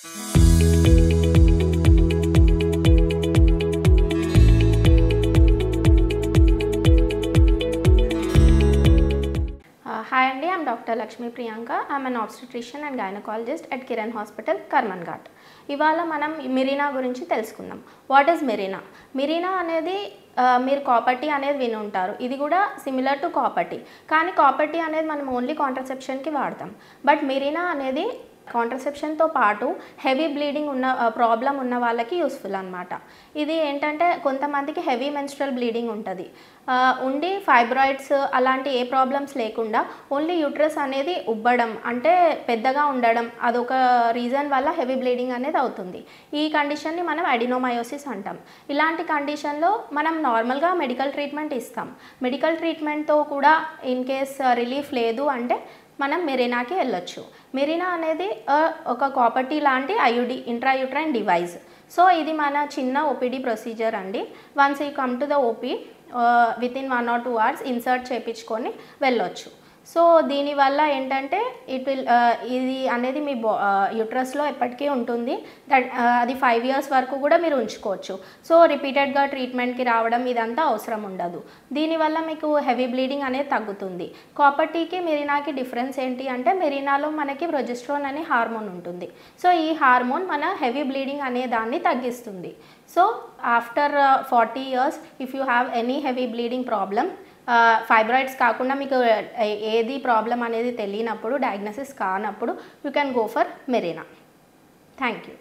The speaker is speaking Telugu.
Hi Andy, I'm Dr. Lakshmi Priyanka. I'm an obstetrician and gynecologist at Kiran Hospital, Karmanghat. ఇవాళ మనం మెరీనా గురించి తెలుసుకుందాం. What is Marina? మెరీనా అనేది మీరు కాపర్టీ అనేది విని ఉంటారు. ఇది కూడా సిమిలర్ టు కాపర్టీ, కానీ కాపర్టీ అనేది మనం ఓన్లీ కాంట్రసెప్షన్కి వాడతాం. బట్ మెరీనా అనేది కాంట్రసెప్షన్తో పాటు హెవీ బ్లీడింగ్ ఉన్న ప్రాబ్లం ఉన్న వాళ్ళకి యూస్ఫుల్ అనమాట. ఇది ఏంటంటే కొంతమందికి హెవీ మెన్స్ట్రల్ బ్లీడింగ్ ఉంటుంది, ఉండి ఫైబ్రాయిడ్స్ అలాంటి ఏ ప్రాబ్లమ్స్ లేకుండా ఓన్లీ యూట్రస్ అనేది ఉబ్బడం అంటే పెద్దగా ఉండడం, అదొక రీజన్ వల్ల హెవీ బ్లీడింగ్ అనేది అవుతుంది. ఈ కండిషన్ని మనం అడినోమయోసిస్ అంటాం. ఇలాంటి కండిషన్లో మనం నార్మల్గా మెడికల్ ట్రీట్మెంట్ ఇస్తాం. మెడికల్ ట్రీట్మెంట్తో కూడా ఇన్ కేస్ రిలీఫ్ లేదు అంటే మనం మెరీనాకి వెళ్ళొచ్చు. మెరీనా అనేది ఒక కాపర్టీ లాంటి ఐయుడి, ఇంట్రాయూట్రైన్ డివైస్. సో ఇది మన చిన్న ఓపీడీ ప్రొసీజర్ అండి. Once you come to the OP with in 1 or 2 hours insert చేయించుకొని వెళ్ళొచ్చు. సో దీనివల్ల ఏంటంటే ఇది అనేది మీ యూట్రస్లో ఎప్పటికీ ఉంటుంది. అది 5 years వరకు కూడా మీరు ఉంచుకోవచ్చు. సో రిపీటెడ్గా ట్రీట్మెంట్కి రావడం ఇదంతా అవసరం ఉండదు. దీనివల్ల మీకు హెవీ బ్లీడింగ్ అనేది తగ్గుతుంది. కాపర్టీకి మెరీనాకి డిఫరెన్స్ ఏంటి అంటే మెరీనాలో మనకి ప్రొజెస్ట్రాన్ అనే హార్మోన్ ఉంటుంది. సో ఈ హార్మోన్ మన హెవీ బ్లీడింగ్ అనే దాన్ని తగ్గిస్తుంది. So after 40 years if you have any heavy bleeding problem, fibroids కాకుండా మీకు ఏది ప్రాబ్లం అనేది తెలియనప్పుడు, డయాగ్నోసిస్ కానప్పుడు you can go for Marina. Thank you.